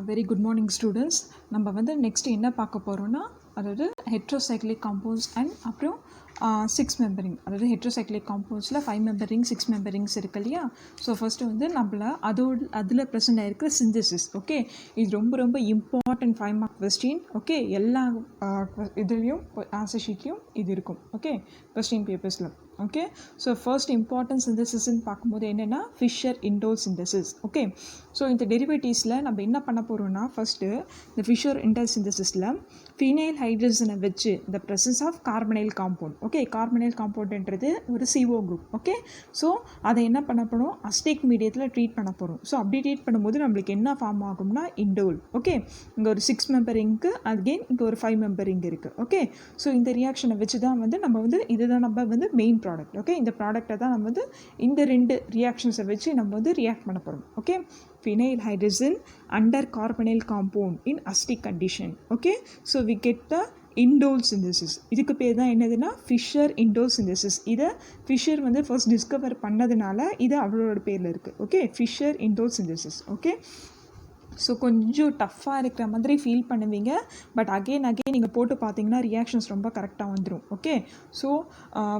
Very good morning students. நம்ம வந்து next என்ன பார்க்க போகிறோன்னா, அதாவது ஹெட்ரோசைக்ளிக் காம்பவுண்ட்ஸ் அண்ட் அப்புறம் 6 மெம்பரிங், அதாவது ஹெட்ரோசைக்ளிக் காம்பவுண்ட்ஸில் 5 மெம்பரிங் 6 மெம்பரிங்ஸ் இருக்கு இல்லையா. ஸோ ஃபஸ்ட்டு வந்து நம்மள அதில் ப்ரெசென்ட் ஆகிருக்கிற சிந்தசிஸ். ஓகே, இது ரொம்ப ரொம்ப இம்பார்ட்டன்ட் 5 மார்க் கொஸ்டின். ஓகே, எல்லா இதுலேயும் ஆன்சர் ஷீட்லேயும் இது இருக்கும். ஓகே, கொஸ்டின் பேப்பர்ஸில். ஓகே, ஸோ ஃபர்ஸ்ட் இம்பார்ட்டன்ட் சிந்தசிஸ்ன்னு பார்க்கும்போது என்னென்னா Fischer indole synthesis. Okay, so இந்த டெரிவேட்டிவ்ஸில் நம்ம என்ன பண்ண போகிறோம்னா, ஃபஸ்ட்டு இந்த ஃபிஷர் இண்டோல் சிந்தசிஸில் ஃபினைல் ஹைட்ரஜனை வச்சு இந்த presence of carbonyl compound. Okay, carbonyl காம்பவுண்ட்ன்றது ஒரு CO குரூப். ஓகே, ஸோ அதை என்ன பண்ண போகிறோம், அஸ்டிக் மீடியத்தில் ட்ரீட் பண்ண போகிறோம். ஸோ அப்படி ட்ரீட் பண்ணும்போது நம்மளுக்கு என்ன ஃபார்ம் ஆகும்னா இண்டோல். ஓகே, இங்கே ஒரு 6 மெம்பரிங்க்கு அகெயின் இங்கே ஒரு 5 மெம்பரிங் இருக்குது. ஓகே, ஸோ இந்த ரியாக்ஷனை வச்சு தான் வந்து நம்ம வந்து இதுதான் நம்ம வந்து மெயின் ப்ராடக்ட். ஓகே, இந்த ப்ராடக்டை தான் நம்ம வந்து இந்த 2 ரியாக்ஷன்ஸை வச்சு நம்ம வந்து ரியாக்ட் பண்ண போகிறோம். Okay, phenyl hydrogen under carbonyl compound in acidic condition. Okay, so we get the indole synthesis. இதுக்கு பேர் தான் என்னதுன்னா ஃபிஷர் இண்டோல் சிந்தசிஸ். இதை ஃபிஷர் வந்து ஃபர்ஸ்ட் டிஸ்கவர் பண்ணதுனால இது அவளோட பேரில் இருக்குது. Okay, Fisher indole synthesis. Okay, so கொஞ்சம் டஃப்பாக இருக்கிற மாதிரி ஃபீல் பண்ணுவீங்க. பட் அகெயின் நீங்கள் போட்டு பார்த்தீங்கன்னா ரியாக்ஷன்ஸ் ரொம்ப கரெக்டாக வந்துடும். ஓகே, ஸோ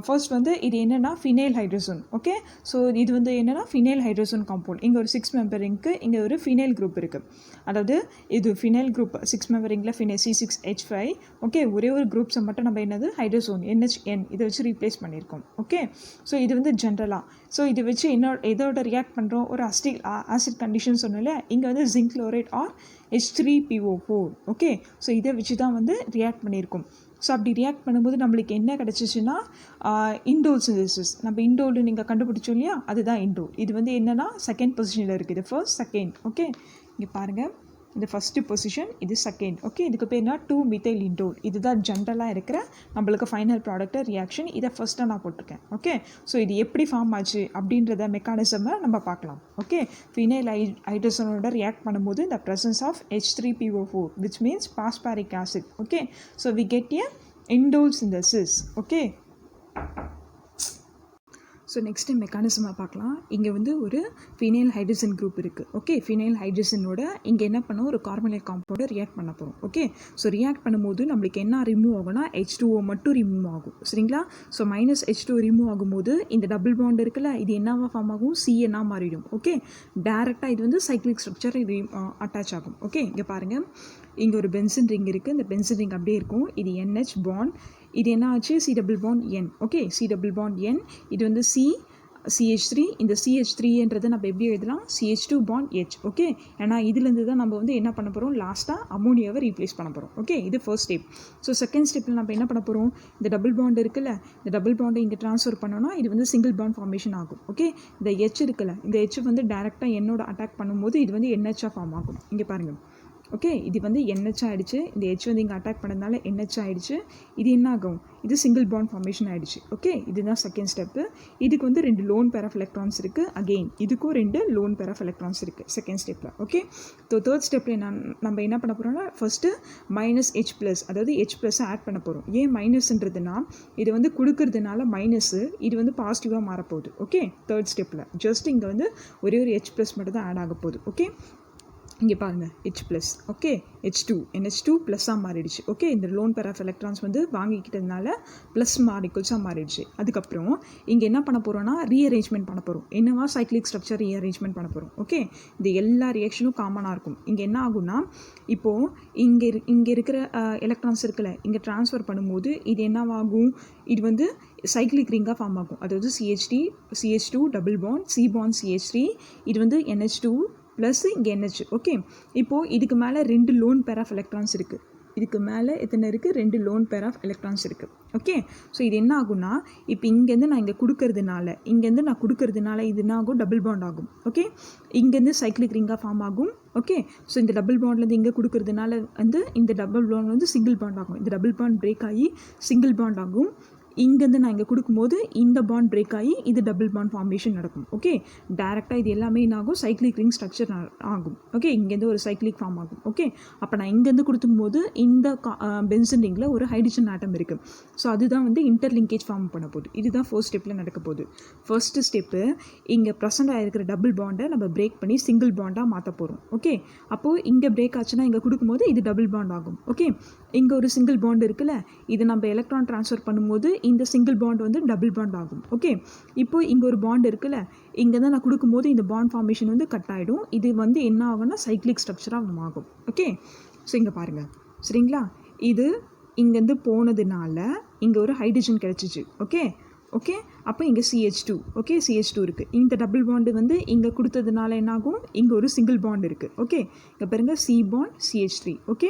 ஃபர்ஸ்ட் வந்து இது என்னென்னா ஃபினைல் ஹைட்ரஜன். ஓகே, ஸோ இது வந்து என்னென்னா ஃபினைல் ஹைட்ரஜன் காம்பவுண்ட். இங்கே ஒரு 6 மெம்பரிங்க்கு இங்கே ஒரு ஃபினைல் குரூப் இருக்குது. அதாவது இது ஃபினைல் குரூப் 6 மெம்பரிங்கில் ஃபினைல் C6H5. ஓகே, ஒரே ஒரு குரூப்ஸை மட்டும் நம்ம என்னது ஹைட்ரஜோன் NHN இதை வச்சு ரீப்ளேஸ் பண்ணியிருக்கோம். ஓகே, ஸோ இது வந்து ஜென்ரலாக. ஸோ இதை வச்சு எதோட ரியாக்ட் பண்ணுறோம், ஒரு ஆசிட் கண்டிஷன் சொன்னால இங்கே வந்து zinc chloride or H3PO4. Okay, so இதை வச்சு தான் வந்து ரியாக்ட் பண்ணியிருக்கோம். ஸோ அப்படி ரியாக்ட் பண்ணும்போது நம்மளுக்கு என்ன கிடச்சிச்சுன்னா இண்டோல் சிந்தசிஸ். நம்ம இண்டோல் நீங்கள் கண்டுபிடிச்சோம் இல்லையா, அதுதான் இண்டோல். இது வந்து என்னென்னா செகண்ட் பொசிஷனில் இருக்குது. First second. ஓகே, இங்கே பாருங்கள், இது ஃபஸ்ட்டு பொசிஷன், இது செகண்ட். ஓகே, இதுக்கு பேர்னா 2-methyl indole. இதுதான் ஜென்ரலாக இருக்கிற நம்மளுக்கு ஃபைனல் ப்ராடக்டாக ரியாக்ஷன். இதை ஃபஸ்ட்டாக நான் போட்டிருக்கேன். ஓகே, ஸோ இது எப்படி ஃபார்ம் ஆச்சு அப்படின்றத மெக்கானிசமை நம்ம பார்க்கலாம். ஓகே, ஃபினைல் ஹைட்ரஜனோட ரியாக்ட் பண்ணும்போது இந்த presence of H3PO4 which means phosphoric acid. Okay, so we get a indole synthesis. Okay, so next மெக்கானிசமாக பார்க்கலாம். இங்கே வந்து ஒரு ஃபினைல் ஹைட்ரஜன் குரூப் இருக்குது. ஓகே, ஃபினைல் ஹைட்ரஜனோட இங்கே என்ன பண்ணோம், ஒரு கார்பனைல் காம்பவுண்டை ரியாக்ட் பண்ண போகிறோம். ஓகே, ஸோ ரியாக்ட் பண்ணும்போது நம்மளுக்கு என்ன ரிமூவ் ஆகும்னா H2O மட்டும் ரிமூவ் ஆகும். சரிங்களா, ஸோ -H2 ரிமூவ் ஆகும்போது இந்த டபுள் பாண்ட் இருக்குல்ல, இது என்னவா ஃபார்ம் ஆகும், CN மாறிடும். ஓகே, டேரெக்டாக இது வந்து சைக்ளிக் ஸ்ட்ரக்சர் அட்டாச் ஆகும். ஓகே, இங்கே பாருங்கள், இங்கே ஒரு பென்சின் ரிங் இருக்குது. இந்த பென்சின் ரிங் அப்படியே இருக்கும். இது NH பாண்ட். இது என்ன ஆச்சு, C double bond N. Okay, C double bond N. இது வந்து CH3. இந்த CH3ன்றதை நம்ம எப்படி எழுதலாம், CH2 பாண்ட் H. ஓகே, ஏன்னா இதுலேருந்து தான் நம்ம வந்து என்ன பண்ண போகிறோம், லாஸ்ட்டாக அமோனியாவை ரீப்ளேஸ் பண்ண போகிறோம். ஓகே, இது ஃபர்ஸ்ட் ஸ்டெப். ஸோ செகண்ட் ஸ்டெப்பில் நம்ம என்ன பண்ண போகிறோம், இந்த டபுள் பாண்ட் இருக்குல்ல, இந்த டபுள் பாண்டை இங்கே ட்ரான்ஸ்ஃபர் பண்ணோன்னா இது வந்து சிங்கிள் பாண்ட் ஃபார்மேஷன் ஆகும். ஓகே, இந்த H இருக்குல்ல, இந்த H வந்து டேரெக்டாக என்னோட அட்டாக் பண்ணும்போது இது வந்து NH ஃபார்ம் ஆகும். இங்கே பாருங்கள். ஓகே, இது வந்து NH ஆகிடுச்சு. இந்த H வந்து இங்கே அட்டாக் பண்ணதுனால NH ஆகிடுச்சு. இது என்ன ஆகும், இது சிங்கிள் பாண்ட் ஃபார்மேஷன் ஆகிடுச்சு. ஓகே, இதுதான் செகண்ட் ஸ்டெப்பு. இதுக்கு வந்து 2 லோன் பேர் ஆஃப் எலக்ட்ரான்ஸ் இருக்குது. அகெயின் இதுக்கும் 2 லோன் பேர் ஆஃப் எலக்ட்ரான்ஸ் இருக்குது செகண்ட் ஸ்டெப்பில். ஓகே, ஸோ தேர்ட் ஸ்டெப்பில் நம்ம என்ன பண்ண போகிறோம்னா, ஃபஸ்ட்டு -H+, அதாவது H+ ஆட் பண்ண போகிறோம். ஏன் மைனஸ்ன்றதுனா, இது வந்து கொடுக்கறதுனால மைனஸு, இது வந்து பாசிட்டிவாக மாறப்போகுது. ஓகே, தேர்ட் ஸ்டெப்பில் ஜஸ்ட் இங்கே வந்து ஒரே ஒரு H+ மட்டும் தான் ஆட் ஆக போகுது. ஓகே, இங்கே பாருங்கள் H+. ஓகே, H2 NH2 ப்ளஸ்ஸாக மாறிடுச்சு. ஓகே, இந்த லோன் பேர் ஆஃப் எலக்ட்ரான்ஸ் வந்து வாங்கிக்கிட்டதுனால ப்ளஸ் மாலிகுல்ஸாக மாறிடுச்சு. அதுக்கப்புறம் இங்கே என்ன பண்ண போகிறோம்னா, ரீஅரேஞ்ச்மெண்ட் பண்ண போகிறோம். என்னவா, சைக்ளிக் ஸ்ட்ரக்சர் ரீஅரேஞ்ச்மெண்ட் பண்ண போகிறோம். ஓகே, இந்த எல்லா ரியாக்ஷனும் காமனாக இருக்கும். இங்கே என்ன ஆகும்னா, இப்போது இங்கே இருக்கிற எலக்ட்ரான்ஸ் இருக்குல்ல, இங்கே ட்ரான்ஸ்ஃபர் பண்ணும்போது இது என்னவாகும், இது வந்து சைக்ளிக் ரிங்காக ஃபார்ம் ஆகும். அதாவது CH2 double bond C bond CH3, இது வந்து NH2 ப்ளஸ் இங்கே NH. ஓகே, இப்போது இதுக்கு மேலே 2 லோன் பேர் ஆஃப் எலக்ட்ரான்ஸ் இருக்குது. இதுக்கு மேலே எத்தனை இருக்குது, 2 லோன் பேர் ஆஃப் எலக்ட்ரான்ஸ் இருக்குது. ஓகே, ஸோ இது என்ன ஆகும்னா, இப்போ இங்கேருந்து நான் இங்கே கொடுக்கறதுனால இது என்ன ஆகும், டபுள் பாண்ட் ஆகும். ஓகே, இங்கேருந்து சைக்ளிக் ரிங்காக ஃபார்ம் ஆகும். ஓகே, ஸோ இந்த டபுள் பாண்ட்லேருந்து இங்கே கொடுக்கறதுனால வந்து இந்த டபுள் பாண்ட் வந்து சிங்கிள் பாண்ட் ஆகும். இந்த டபுள் பாண்ட் பிரேக் ஆகி சிங்கிள் பாண்ட் ஆகும். இங்கேருந்து நான் இங்கே கொடுக்கும்போது இந்த பாண்ட் பிரேக் ஆகி இது டபுள் பாண்ட் ஃபார்மேஷன் நடக்கும். ஓகே, டேரெக்டாக இது எல்லாமே என்ன ஆகும், சைக்ளிக் ரிங் ஸ்ட்ரக்சர் ஆகும். ஓகே, இங்கேருந்து ஒரு சைக்ளிக் ஃபார்ம் ஆகும். ஓகே, அப்போ நான் இங்கேருந்து கொடுக்கும்போது இந்த பென்சன் ரிங்கில் ஒரு ஹைட்ரஜன் ஆட்டம் இருக்குது. ஸோ அதுதான் வந்து இன்டர்லிங்கேஜ் ஃபார்ம் பண்ண போகுது. இதுதான் ஃபர்ஸ்ட் ஸ்டெப்பில் நடக்க போகுது. ஃபர்ஸ்ட் ஸ்டெப்பு, இங்கே ப்ரெசென்ட் ஆகிருக்கிற டபுள் பாண்டை நம்ம பிரேக் பண்ணி சிங்கிள் பாண்டாக மாற்ற போகிறோம். ஓகே, அப்போது இங்கே பிரேக் ஆச்சுன்னா இங்கே கொடுக்கும்போது இது டபுள் பாண்ட் ஆகும். ஓகே, இங்கே ஒரு சிங்கிள் பாண்ட் இருக்குல்ல, இது நம்ம எலக்ட்ரான் ட்ரான்ஸ்ஃபர் பண்ணும்போது இந்த சிங்கிள் பாண்ட் வந்து டபுள் பாண்ட் ஆகும். ஓகே, இப்போது இங்கே ஒரு பாண்ட் இருக்குல்ல, இங்கே தான் நான் கொடுக்கும்போது இந்த பாண்ட் ஃபார்மேஷன் வந்து கட் ஆகிடும். இது வந்து என்ன ஆகும்னா சைக்ளிக் ஸ்ட்ரக்சராக ஆகும். ஓகே, ஸோ இங்கே பாருங்கள். சரிங்களா, இது இங்கேருந்து போனதுனால இங்கே ஒரு ஹைட்ரஜன் கிடச்சிச்சு. ஓகே ஓகே, அப்போ இங்கே CH2. ஓகே, CH2 இருக்குது. இந்த டபுள் பாண்டு வந்து இங்கே கொடுத்ததுனால என்னாகும், இங்கே ஒரு சிங்கிள் பாண்ட் இருக்குது. ஓகே, இங்கே பாருங்கள், C பாண்ட் CH3. ஓகே,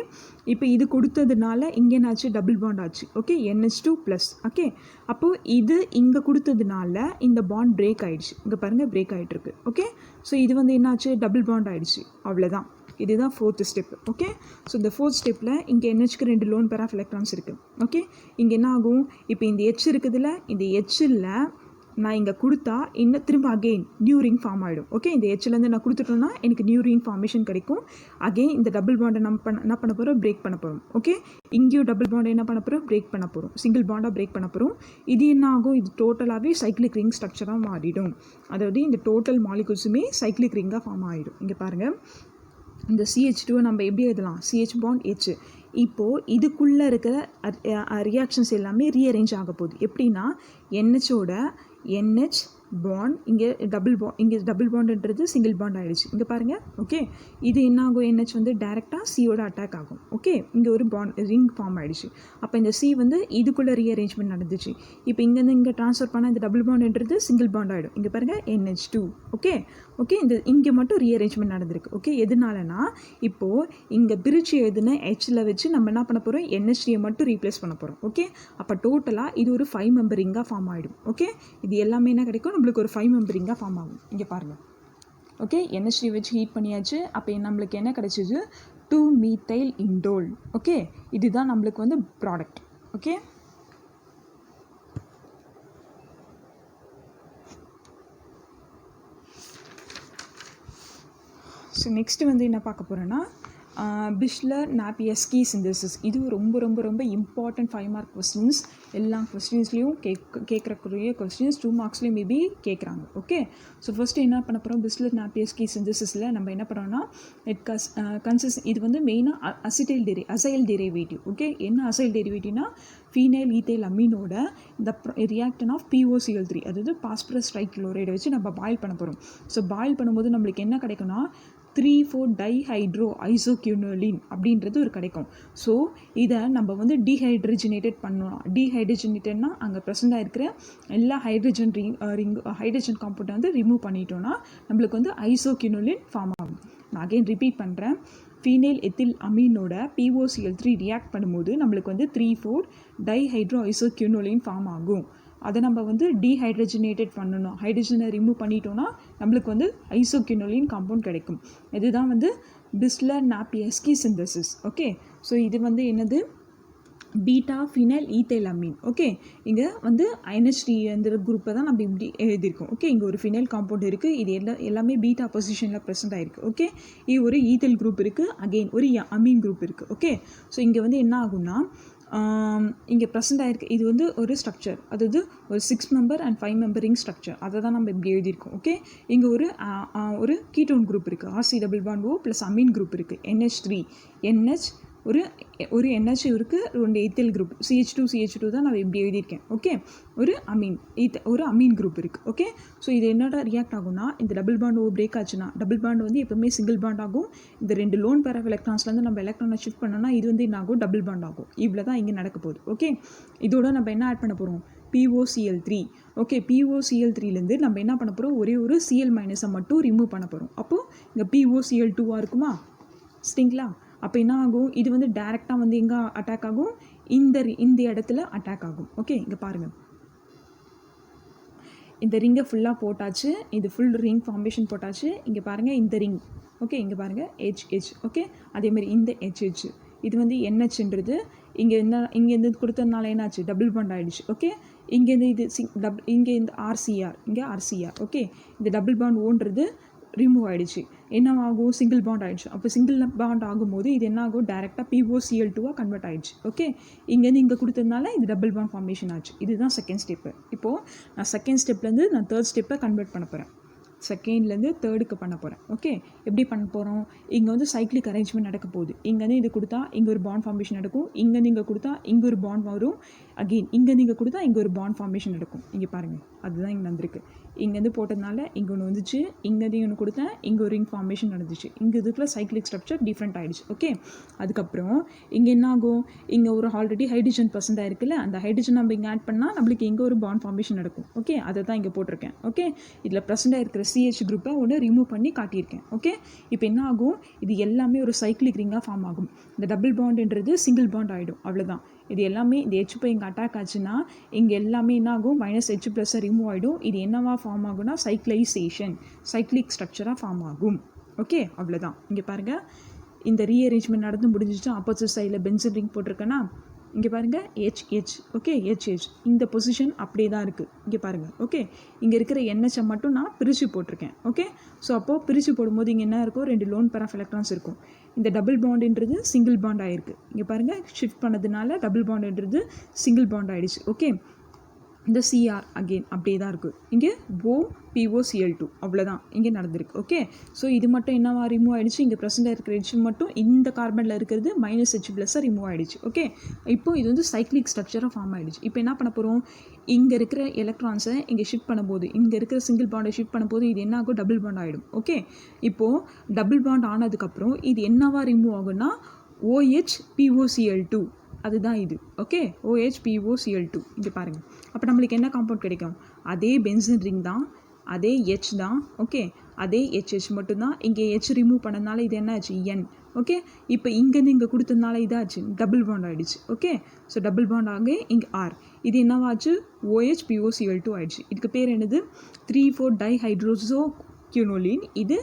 இப்போ இது கொடுத்ததுனால இங்கே என்னாச்சு, டபுள் பாண்ட் ஆச்சு. Okay, NH2+. ஓகே, அப்போது இது இங்கே கொடுத்ததுனால இந்த பாண்ட் பிரேக் ஆகிடுச்சு. இங்கே பாருங்கள், பிரேக் ஆகிட்டுருக்கு. ஓகே, ஸோ இது வந்து என்னாச்சு, டபுள் பாண்ட் ஆகிடுச்சு. அவ்வளோதான். இதுதான் ஃபோர்த்து ஸ்டெப். ஓகே, ஸோ இந்த ஃபோர்த் ஸ்டெப்பில் இங்கே NHக்கு 2 லோன் பேர் ஆஃப் எலக்ட்ரான்ஸ் இருக்குது. ஓகே, இங்கே என்ன ஆகும், இப்போ இந்த H இருக்குதுல்ல, இந்த Hல் நான் இங்கே கொடுத்தா இன்னும் திரும்ப அகெயின் நியூ ரிங் ஃபார்ம் ஆகிடும். ஓகே, இந்த Hலேருந்து நான் கொடுத்துட்டோன்னா எனக்கு நியூ ரிங் ஃபார்மேஷன் கிடைக்கும். அகெயின் இந்த டபுள் பாண்டை நம்ம என்ன பண்ண போகிறோம், பிரேக் பண்ண போகிறோம். ஓகே, இங்கேயும் டபுள் பாண்டை என்ன பண்ண போகிறோம், பிரேக் பண்ண போகிறோம். சிங்கிள் பாண்டாக பிரேக் பண்ண போகிறோம். இது என்ன ஆகும், இது டோட்டலாகவே சைக்ளிக் ரிங் ஸ்ட்ரக்சராக மாறிடும். அதாவது இந்த டோட்டல் மாலிகுல்ஸுமே சைக்ளிக் ரிங்காக ஃபார்ம் ஆகிடும். இங்கே பாருங்கள், இந்த CH2 நம்ம எப்படி எழுதலாம், CH பாண்ட் H. இப்போது இதுக்குள்ளே இருக்கிற ரியாக்ஷன்ஸ் எல்லாமே ரீஅரேஞ்ச் ஆக போகுது. எப்படின்னா NHோட NH பாண்ட் இங்கே டபுள் பாண்டுன்றது சிங்கிள் பாண்ட் ஆகிடுச்சு. இங்கே பாருங்கள். ஓகே, இது என்ன ஆகும், NH வந்து டேரெக்டாக Cயோட அட்டாக் ஆகும். ஓகே, இங்கே ஒரு பாண்ட் ரிங் ஃபார்ம் ஆகிடுச்சு. அப்போ இந்த C வந்து இதுக்குள்ளே ரீஅரேஞ்ச்மெண்ட் நடந்துச்சு. இப்போ இங்கேருந்து இங்கே ட்ரான்ஸ்ஃபர் பண்ணால் இந்த டபுள் பாண்டுன்றது சிங்கிள் பாண்ட் ஆகிடும். இங்கே பாருங்கள், NH2. ஓகே ஓகே, இந்த இங்கே மட்டும் ரீஅரேஞ்ச்மெண்ட் நடந்திருக்கு. ஓகே, எதனாலனா இப்போது இங்கே பிரித்து எழுதுன Hல வச்சு நம்ம என்ன பண்ண போகிறோம், NH3 மட்டும் ரீப்ளேஸ் பண்ண போகிறோம். ஓகே, அப்போ டோட்டலாக இது ஒரு 5 மெம்பர் ரிங்காக ஃபார்ம் ஆகிடும். ஓகே, இது எல்லாமே என்ன கிடைக்கும், நம்மளுக்கு ஒரு 5 மெம்பர் ரிங்காக ஃபார்ம் ஆகும். இங்கே பாருங்கள். ஓகே, NH3 வச்சு ஹீட் பண்ணியாச்சு. அப்போ நம்மளுக்கு என்ன கிடைச்சிது, 2-methyl indole. ஓகே, இதுதான் நம்மளுக்கு வந்து ப்ராடக்ட். ஓகே, ஸோ நெக்ஸ்ட்டு வந்து என்ன பார்க்க போகிறேன்னா, பிஷ்லர்-நாபியஸ்கி சிந்தசிஸ். இது ரொம்ப ரொம்ப ரொம்ப இம்பார்ட்டன்ட் 5 மார்க் கொஸ்டின்ஸ். எல்லா கொஸ்டின்ஸ்லேயும் கேட்குறக்கூடிய கொஸ்டின்ஸ் 2 மார்க்ஸ்லேயும் மேபி கேட்குறாங்க. ஓகே, ஸோ ஃபஸ்ட்டு என்ன பண்ண போகிறோம், பிஷ்லர்-நாபியஸ்கி சிந்தசிஸில் நம்ம என்ன பண்ணுறோம்னா, இது வந்து மெயினாக அசைல் டெரிவேட்டிவ். ஓகே, என்ன அசைல் டெரிவேட்டிவ்னா, ஃபீனைல் ஈத்தைல் அமீனோட இந்த ரியாக்டன் ஆஃப் POCl3, அதாவது பாஸ்பரஸ் ட்ரைக்ளோரைடை வச்சு நம்ம பாயில் பண்ண போகிறோம். ஸோ பாயில் பண்ணும்போது நம்மளுக்கு என்ன கிடைக்கும்னா 3,4-டைஹைட்ரோ ஐசோக்யூனோலின் அப்படின்றது ஒரு கிடைக்கும். ஸோ இதை நம்ம வந்து டீஹைட்ரஜனேட்டட் பண்ணணும். டீஹைட்ரஜனேட்டட்னா அங்கே ப்ரெசென்ட்டாக இருக்கிற எல்லா ஹைட்ரஜன் காம்பவுண்டை வந்து ரிமூவ் பண்ணிட்டோன்னா நம்மளுக்கு வந்து ஐசோக்யூனோலின் ஃபார்ம் ஆகும். நான் அகைன் ரிப்பீட் பண்ணுறேன். ஃபீனைல் எத்தில் அமீனோட POCl3 ரியாக்ட் பண்ணும்போது நம்மளுக்கு வந்து 3,4-டைஹைட்ரோ ஐசோக்யூனோலின் ஃபார்ம் ஆகும். அதை நம்ம வந்து டீஹைட்ரஜனேட்டட் பண்ணணும். ஹைட்ரஜனை ரிமூவ் பண்ணிட்டோன்னா நம்மளுக்கு வந்து ஐசோக்யூனோலின் காம்பவுண்ட் கிடைக்கும். இதுதான் வந்து பிஷ்லர்-நாபியஸ்கி சிந்தசிஸ். ஓகே, ஸோ இது வந்து என்னது, beta phenyl ethyl amine. Okay, இங்கே வந்து NH3 அந்த குரூப்பை தான் நம்ம இப்படி எழுதியிருக்கோம். ஓகே, இங்கே ஒரு ஃபினைல் காம்பவுண்ட் இருக்குது. இது எல்லாமே பீட்டா பொசிஷனில் ப்ரெசென்ட் ஆகிருக்கு. ஓகே, இது ஒரு ஈத்தைல் குரூப் இருக்குது. அகெயின் ஒரு அமீன் குரூப் இருக்குது. ஓகே, ஸோ இங்கே வந்து என்ன ஆகும்னா, இங்கே ப்ரெசென்ட் ஆகிருக்கு. இது வந்து ஒரு ஸ்ட்ரக்சர், அதாவது ஒரு 6 மெம்பர் அண்ட் 5 மெம்பரிங் ஸ்ட்ரக்சர். அதை தான் நம்ம இப்படி எழுதியிருக்கோம். ஓகே, இங்கே ஒரு கீட்டோன் குரூப் இருக்குது, RC+O + அமீன் குரூப் இருக்குது. NH3 NH ஒரு NH இருக்குது, 2 எத்தில் குரூப் CH2 தான் நான் இப்படி எழுதியிருக்கேன். ஓகே, ஒரு அமீன் குரூப் இருக்குது. ஓகே, ஸோ இது என்னோட ரியாக்ட் ஆகும்னா, இந்த டபுள் பாண்ட் பிரேக் ஆச்சுன்னா, டபுள் பாண்ட் வந்து எப்பவுமே சிங்கிள் பாண்ட் ஆகும். இந்த 2 லோன் பேர் ஆஃப் எலக்ட்ரான்ஸ்லேருந்து நம்ம எலக்ட்ரானை ஷிஃப்ட் பண்ணோன்னா இது வந்து என்ன ஆகும், டபுள் பாண்ட் ஆகும். இவ்வளோ தான் இங்கே நடக்க போகுது. ஓகே, இதோட நம்ம என்ன ஆட் பண்ண போகிறோம், POCl3. ஓகே, POCl3லேருந்து நம்ம என்ன பண்ண போகிறோம், ஒரே ஒரு Cl- மட்டும் ரிமூவ் பண்ண போகிறோம். அப்போது இங்கே POCl2 இருக்குமா, சரிங்களா? அப்போ என்ன ஆகும், இது வந்து டேரெக்டாக வந்து எங்கே அட்டாக் ஆகும், இந்த இடத்துல அட்டாக் ஆகும். ஓகே, இங்கே பாருங்கள், இந்த ரிங்கை ஃபுல்லாக போட்டாச்சு. இது ஃபுல் ரிங் ஃபார்மேஷன் போட்டாச்சு. இங்கே பாருங்கள், இந்த ரிங். ஓகே, இங்கே பாருங்கள் HH. ஓகே, அதேமாதிரி இந்த HH. இது வந்து NHன்றது இங்கேருந்து கொடுத்ததுனால என்னாச்சு டபுள் பாண்ட் ஆகிடுச்சு. ஓகே, இங்கேருந்து இது இங்கே இந்த ஆர்சிஆர் ஓகே, இந்த டபுள் பாண்ட் ஓன்றது ரிமூவ் ஆகிடுச்சு. என்ன ஆகும், சிங்கிள் பாண்ட் ஆகிடுச்சு. அப்போ சிங்கிள் பாண்ட் ஆகும்போது இது என்ன ஆகும், டேரெக்டாக POCl2 கன்வெர்ட் ஆகிடுச்சு. ஓகே, இங்கேருந்து இங்கே கொடுத்ததுனால இது டபுள் பாண்ட் ஃபார்மேஷன் ஆச்சு. இதுதான் செகண்ட் ஸ்டெப்பு. இப்போது நான் செகண்ட் ஸ்டெப்லேருந்து நான் தேர்ட் ஸ்டெப்பை கன்வெர்ட் பண்ண போகிறேன். செகண்ட்லேருந்து தேர்டுக்கு பண்ண போகிறேன். ஓகே, எப்படி பண்ண போகிறோம், இங்கே வந்து சைக்ளிக் அரேஞ்ச்மெண்ட் நடக்க போகுது. இங்கேருந்து இது கொடுத்தா இங்கே ஒரு பாண்ட் ஃபார்மேஷன் நடக்கும், இங்கேருந்து இங்கே கொடுத்தா இங்கே ஒரு பாண்ட் வரும், அகெயின் இங்கேருந்து இங்கே கொடுத்தா இங்கே ஒரு பாண்ட் ஃபார்மேஷன் நடக்கும். இங்கே பாருங்கள், அதுதான் இங்கே நடந்திருக்கு. இங்கேருந்து போட்டதுனால இங்கே ஒன்று வந்துச்சு, இங்கேருந்து ஒன்று கொடுத்தேன், இங்கே ஒரு ரிங் ஃபார்மேஷன் நடந்துச்சு. இங்கே இதுக்குள்ள சைக்ளிக் ஸ்ட்ரக்சர் டிஃப்ரெண்ட் ஆகிடுச்சு. ஓகே, அதுக்கப்புறம் இங்கே என்ன ஆகும், இங்கே ஒரு ஆல்ரெடி ஹைட்ரஜன் பர்சன்ட் இருக்குல்ல, அந்த ஹைட்ரஜன் நம்ம இங்கே ஆட் பண்ணால் நம்மளுக்கு இங்கே ஒரு பாண்ட் ஃபார்மேஷன் நடக்கும். ஓகே, அதை தான் இங்கே போட்டிருக்கேன். ஓகே, இதில் ப்ரெசென்ட்டாக இருக்கிற CH குரூப்பை ஒன்று ரிமூவ் பண்ணி காட்டியிருக்கேன். ஓகே, இப்போ என்ன ஆகும், இது எல்லாமே ஒரு சைக்ளிக் ரிங்காக ஃபார்ம் ஆகும். இந்த டபுள் பாண்டுன்றது சிங்கிள் பாண்ட் ஆகிடும். அவ்வளோதான். இது எல்லாமே இந்த H போய் இங்கே அட்டாக் ஆச்சுன்னா இங்கே எல்லாமே என்ன ஆகும், -H+ ரிமூவ் ஆகிடும். இது என்னவா ஃபார்ம் ஆகும்னா சைக்ளைசேஷன், சைக்ளிக் ஸ்ட்ரக்சராக ஃபார்ம் ஆகும். ஓகே, அவ்வளோதான். இங்கே பாருங்கள், இந்த ரீஅரேஞ்ச்மெண்ட் நடந்து முடிஞ்சிச்சு. ஆப்போசிட் சைடில் பென்சன் ரிங் போட்டிருக்கேன்னா இங்கே பாருங்கள் HH. ஓகே, HH இந்த பொசிஷன் அப்படியே தான் இருக்குது. இங்கே பாருங்கள். ஓகே, இங்கே இருக்கிற NH மட்டும் நான் பிரித்து போட்டிருக்கேன். ஓகே, ஸோ அப்போது பிரித்து போடும்போது இங்கே என்ன இருக்கும், 2 லோன் பேர் ஆஃப் எலக்ட்ரான்ஸ் இருக்கும். இந்த டபுள் பாண்டுன்றது சிங்கிள் பாண்ட் ஆகிருக்கு. இங்கே பாருங்கள், ஷிஃப்ட் பண்ணதுனால டபுள் பாண்டுன்றது சிங்கிள் பாண்ட் ஆகிடுச்சு. ஓகே, இந்த CR அகெயின் அப்படியே தான் இருக்குது. இங்கே POCl2 அவ்வளோதான் இங்கே நடந்திருக்கு. ஓகே, ஸோ இது மட்டும் என்னவா ரிமூவ் ஆகிடுச்சு, இங்கே ப்ரெசென்ட்டாக இருக்கிற H மட்டும் இந்த கார்பனில் இருக்கிறது -H+ ரிமூவ் ஆகிடுச்சு. ஓகே, இப்போ இது வந்து சைக்ளிக் ஸ்ட்ரக்சராக ஃபார்ம் ஆகிடுச்சு. இப்போ என்ன பண்ண போகிறோம், இங்கே இருக்கிற எலக்ட்ரான்ஸை இங்கே ஷிஃப்ட் பண்ணும்போது, இங்கே இருக்கிற சிங்கிள் பாண்டை ஷிஃப்ட் பண்ணும்போது இது என்ன ஆகும், டபுள் பாண்ட் ஆகிடும். ஓகே, இப்போது டபுள் பாண்ட் ஆனதுக்கப்புறம் இது என்னவா ரிமூவ் ஆகும்னா OH POCl2 அதுதான் இது. ஓகே, OH POCl2 இங்கே பாருங்கள். அப்போ நம்மளுக்கு என்ன காம்பவுண்ட் கிடைக்கும், அதே பென்சன் ரிங் தான், அதே H தான். ஓகே, அதே HH மட்டும்தான். இங்கே H ரிமூவ் பண்ணதுனால இது என்ன ஆச்சு, N. ஓகே, இப்போ இங்கேருந்து இங்கே கொடுத்ததுனால இதாச்சு டபுள் பாண்ட் ஆகிடுச்சு. ஓகே, ஸோ டபுள் பாண்ட் ஆகி இங்கே R. இது என்னவாச்சு, OH POCl2 ஆகிடுச்சு. இதுக்கு பேர் என்னது, 3,4 டைஹைட்ரோசோக்யூனோலின். இது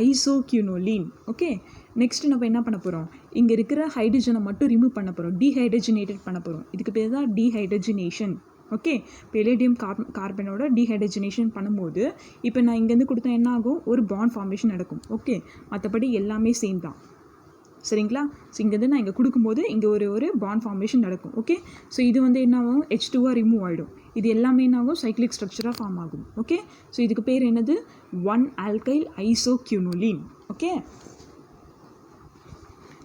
ஐசோக்யூனோலின். ஓகே, நெக்ஸ்ட் நம்ம என்ன பண்ண போகிறோம், இங்கே இருக்கிற ஹைட்ரஜனை மட்டும் ரிமூவ் பண்ண போகிறோம், டீஹைட்ரஜனேட்டட் பண்ண போகிறோம். இதுக்கு பேர் தான் டீஹைட்ரஜனேஷன். ஓகே, பெலேடியம் கார்பனோட டீஹைட்ரஜனேஷன் பண்ணும்போது இப்போ நான் இங்கேருந்து கொடுத்தா என்ன ஆகும், ஒரு பாண்ட் ஃபார்மேஷன் நடக்கும். ஓகே, மற்றபடி எல்லாமே சேம் தான். சரிங்களா, ஸோ இங்கேருந்து நான் இங்கே கொடுக்கும்போது இங்கே ஒரு பாண்ட் ஃபார்மேஷன் நடக்கும். ஓகே, ஸோ இது வந்து என்ன ஆகும், H2 ரிமூவ் ஆகிடும். இது எல்லாமே என்ன ஆகும், சைக்ளிக் ஸ்ட்ரக்சராக ஃபார்ம் ஆகும். ஓகே, ஸோ இதுக்கு பேர் என்னது, 1-alkyl ஐசோக்யூனோலின். ஓகே,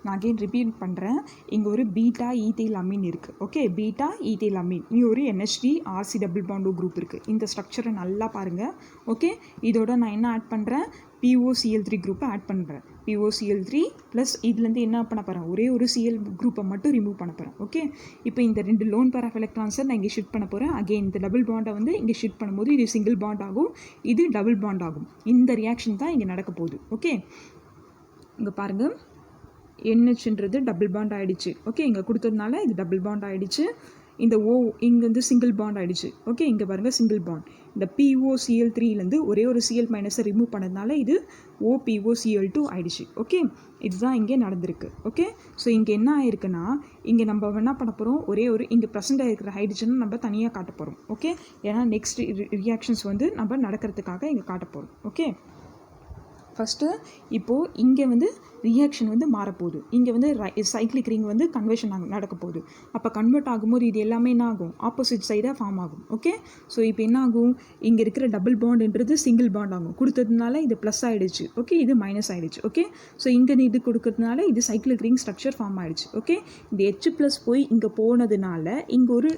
நான் அகெயின் ரிப்பீட் பண்ணுறேன், இங்கே ஒரு பீட்டா ஈத்தைல் அமீன் இருக்குது. ஓகே, பீட்டா ஈத்தைல் அமீன், இங்கே ஒரு NH3 RC டபுள் பாண்டோ குரூப் இருக்குது. இந்த ஸ்ட்ரக்சரை நல்லா பாருங்கள். ஓகே, இதோட நான் என்ன ஆட் பண்ணுறேன், POCl3 குரூப்பை ஆட் பண்ணுறேன். POCl3 ப்ளஸ் இதுலேருந்து என்ன பண்ண போகிறேன், ஒரே ஒரு Cl குரூப்பை மட்டும் ரிமூவ் பண்ண போகிறேன். ஓகே, இப்போ இந்த 2 லோன் பேர் ஆஃப் எலக்ட்ரான்ஸை நான் இங்கே ஷிஃப்ட் பண்ண போகிறேன். அகெயின் இந்த டபுள் பாண்டை வந்து இங்கே ஷிஃப்ட் பண்ணும்போது இது சிங்கிள் பாண்ட் ஆகும், இது டபுள் பாண்ட் ஆகும். இந்த ரியாக்ஷன் தான் இங்கே நடக்க போகுது. ஓகே, இங்கே பாருங்கள், NHன்றது டபுள் பாண்ட் ஆகிடுச்சு. ஓகே, இங்கே கொடுத்ததுனால இது டபுள் பாண்ட் ஆகிடுச்சு. இந்த O இங்கே வந்து சிங்கிள் பாண்ட் ஆகிடுச்சு. ஓகே, இங்கே பாருங்கள் சிங்கிள் பாண்ட். இந்த POCl3லேருந்து ஒரே ஒரு Cl- ரிமூவ் பண்ணதுனால இது OPOCl2 ஆகிடுச்சு. ஓகே, இதுதான் இங்கே நடந்திருக்கு. ஓகே, ஸோ இங்கே என்ன ஆயிருக்குன்னா, இங்கே நம்ம என்ன பண்ண போகிறோம், ஒரே ஒரு இங்கே ப்ரெசென்ட்டாக இருக்கிற ஹைட்ரஜனை நம்ம தனியாக காட்ட போகிறோம். ஓகே, ஏன்னா நெக்ஸ்ட் ரியாக்ஷன்ஸ் வந்து நம்ம நடக்கிறதுக்காக இங்கே காட்ட போகிறோம். ஓகே, ஃபஸ்ட்டு இப்போது இங்கே வந்து ரியாக்ஷன் வந்து மாறப்போகுது. இங்கே வந்து சைக்ளிக் ரிங் வந்து கன்வர்ஷன் நடக்க போகுது. அப்போ கன்வெர்ட் ஆகும்போது இது எல்லாமே என்ன ஆகும், ஆப்போசிட் சைடாக ஃபார்ம் ஆகும். ஓகே, ஸோ இப்போ என்ன ஆகும், இங்கே இருக்கிற டபுள் பாண்டுன்றது சிங்கிள் பாண்ட் ஆகும். கொடுத்ததுனால இது ப்ளஸ் ஆகிடுச்சு. ஓகே, இது மைனஸ் ஆகிடுச்சு. ஓகே, ஸோ இங்கே இது கொடுக்கறதுனால இது சைக்ளிக் ரிங் ஸ்ட்ரக்சர் ஃபார்ம் ஆகிடுச்சு. ஓகே, இந்த H+ போய் இங்கே போனதுனால இங்கே ஒரு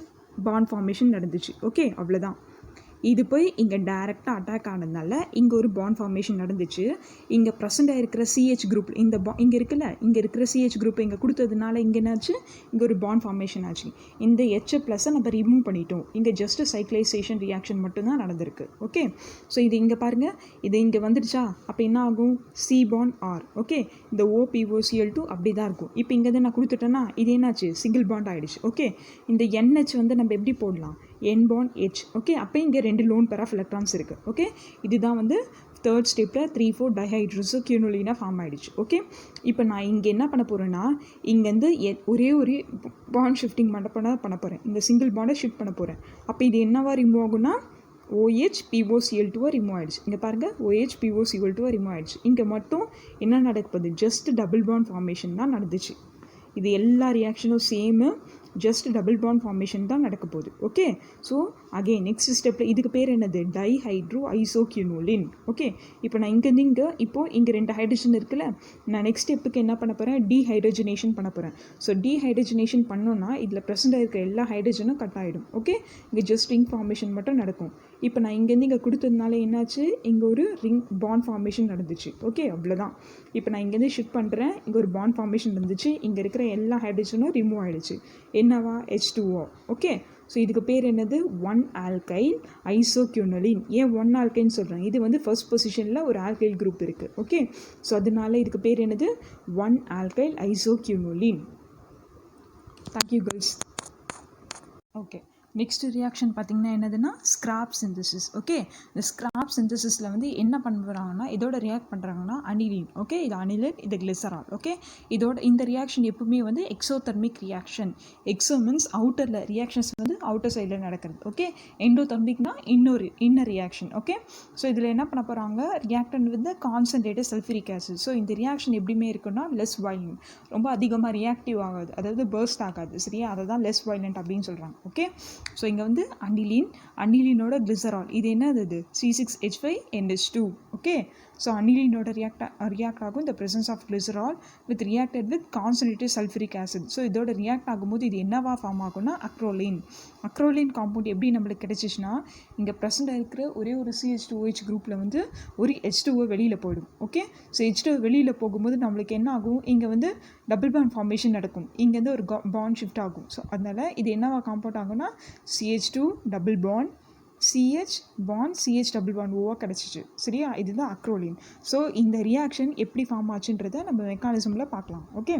பாண்ட் ஃபார்மேஷன் நடந்துச்சு. ஓகே, அவ்வளோதான். இது போய் இங்கே டைரெக்டாக அட்டாக் ஆனதுனால இங்கே ஒரு பாண்ட் ஃபார்மேஷன் நடந்துச்சு. இங்கே ப்ரெசென்ட்டாக இருக்கிற CH குரூப் இங்கே இருக்குல்ல, இங்கே இருக்கிற CH குரூப் இங்கே கொடுத்ததுனால இங்கே என்னாச்சு, இங்கே ஒரு பாண்ட் ஃபார்மேஷன் ஆச்சு. இந்த H+ நம்ம ரிமூவ் பண்ணிட்டோம். இங்கே ஜஸ்ட் சைக்ளைசேஷன் ரியாக்ஷன் மட்டும்தான் நடந்திருக்கு. ஓகே, ஸோ இது இங்கே பாருங்கள், இது இங்கே வந்துடுச்சா, அப்போ என்ன ஆகும், C bond R. ஓகே, இந்த OPOCl2 அப்படி தான் இருக்கும். இப்போ இங்கே நான் கொடுத்துட்டேன்னா இது என்னாச்சு, சிங்கிள் பாண்ட் ஆகிடுச்சு. ஓகே, இந்த NH வந்து நம்ம எப்படி போடலாம், N bond H. ஓகே, அப்போ இங்கே 2 லோன் பேர் ஆஃப் எலக்ட்ரான்ஸ் இருக்குது. ஓகே, இதுதான் வந்து தேர்ட் ஸ்டெப்பில் 3,4 டைஹைட்ரோசோக்யூனோலினாக ஃபார்ம் ஆகிடுச்சு. ஓகே, இப்போ நான் இங்கே என்ன பண்ண போகிறேன்னா, இங்கேருந்து ஒரே ஒரு பாண்ட் ஷிஃப்டிங் பண்ண போகிறேன். இந்த சிங்கிள் பாண்டை ஷிஃப்ட் பண்ண போகிறேன். அப்போ இது என்னவா ரிமூவ் ஆகும்னா OH-POCl2 ரிமூவ் ஆகிடுச்சு. இங்கே பாருங்கள், OH-POCl2 ரிமூவ் ஆகிடுச்சு. இங்கே மட்டும் என்ன நடக்க போகுது, ஜஸ்ட் டபுள் பாண்ட் ஃபார்மேஷன் தான் நடந்துச்சு. இது எல்லா ரியாக்ஷனும் சேமு, ஜஸ்ட் டபுள் பாண்ட் ஃபார்மேஷன் தான் நடக்க போகுது. ஓகே, ஸோ அகெயின் நெக்ஸ்ட் ஸ்டெப்பில் இதுக்கு பேர் என்னது, டைஹைட்ரோ ஐசோக்யூனோலின். ஓகே, இப்போ நான் இங்கேருந்து இங்கே 2 ஹைட்ரஜன் இருக்குல்ல, நான் நெக்ஸ்ட் ஸ்டெப்புக்கு என்ன பண்ண போகிறேன், டீஹைட்ரஜனேஷன் பண்ண போகிறேன். ஸோ டீஹைட்ரஜனேஷன் பண்ணோன்னா இதில் ப்ரெசென்ட்டாக இருக்க எல்லா ஹைட்ரஜனும் கட் ஆகிடும். ஓகே, இங்கே ஜஸ்ட் ரிங் ஃபார்மேஷன் மட்டும் நடக்கும். இப்போ நான் இங்கேருந்து இங்கே கொடுத்ததுனால என்னாச்சு, இங்கே ஒரு ரிங் பாண்ட் ஃபார்மேஷன் நடந்துச்சு. ஓகே, அவ்வளோதான். இப்போ நான் இங்கேருந்து ஷிஃப்ட் பண்ணுறேன், இங்கே ஒரு பாண்ட் ஃபார்மேஷன் இருந்துச்சு, இங்கே இருக்கிற எல்லா ஹைட்ரஜனும் ரிமூவ் ஆகிடுச்சு. என்னவா, H2O. ஓகே, ஸோ இதுக்கு பேர் என்னது, 1-ஆல்கைல் ஐசோக்யூனோலின். ஏன் 1-ஆல்கைன்னு சொல்கிறேன், இது வந்து ஃபர்ஸ்ட் பொசிஷனில் ஒரு ஆல்கைல் குரூப் இருக்குது. ஓகே, ஸோ அதனால இதுக்கு பேர் என்னது, 1-ஆல்கைல் isoquinoline. Thank you girls. Okay, next reaction பார்த்திங்கன்னா என்னதுன்னா ஸ்க்ராப் சிந்தசிஸ். ஓகே, இந்த ஸ்க்ராப் சிந்தசிஸில் வந்து என்ன பண்ணுறாங்கன்னா, இதோட ரியாக்ட் பண்ணுறாங்கன்னா அனிலின். ஓகே, இது அனிலின், இது கிளிசரால். ஓகே, இந்த ரியாக்ஷன் எப்பவுமே வந்து எக்ஸோதெர்மிக் ரியாக்ஷன். எக்ஸோ மீன்ஸ் அவுட்டரில், ரியாக்ஷன்ஸ் வந்து அவுட்டர் சைடில் நடக்கிறது. ஓகே, எண்டோதெர்மிக்னா இன்னர் ரியாக்ஷன். ஓகே, ஸோ இதில் என்ன பண்ண போகிறாங்க, reacted with concentrated sulphuric acid. So இந்த ரியாக்ஷன் எப்படியுமே இருக்குன்னா லெஸ் வயலண்ட், ரொம்ப அதிகமாக ரியாக்டிவ் ஆகாது, அதாவது பர்ஸ்ட் ஆகாது. சரியா, அதை தான் லெஸ் வயலண்ட் அப்படின்னு சொல்கிறாங்க. ஓகே, ஸோ இங்கே வந்து அனிலினோட கிளிசரால், இது என்னது, இது C6H5NH2. ஓகே, ஸோ அனிலினோட ரியாக்ட் ஆகும் இந்த presence of glycerol with reacted with concentrated sulphuric acid. So இதோட ரியாக்ட் ஆகும்போது இது என்னவா ஃபார்ம் ஆகும்னா அக்ரோலின் காம்பவுண்ட். எப்படி நம்மளுக்கு கிடைச்சிச்சுன்னா, இங்கே ப்ரெசென்ட் இருக்கிற ஒரே ஒரு CH2OH குரூப்பில் வந்து ஒரு H2O வெளியில் போயிடும். ஓகே, ஸோ H2O வெளியில் போகும்போது நம்மளுக்கு என்ன ஆகும், இங்கே வந்து டபுள் பாண்ட் ஃபார்மேஷன் நடக்கும், இங்கேருந்து ஒரு பாண்ட் ஷிஃப்ட் ஆகும். ஸோ அதனால் இது என்னவா காம்பவுண்ட் ஆகும்னா CH2 double bond CH bond CH double bond ஓவாக கிடச்சிச்சு. சரியா, இதுதான் அக்ரோலின். ஸோ இந்த ரியாக்ஷன் எப்படி ஃபார்ம் ஆச்சுன்றதை நம்ம மெக்கானிசமில் பார்க்கலாம். ஓகே,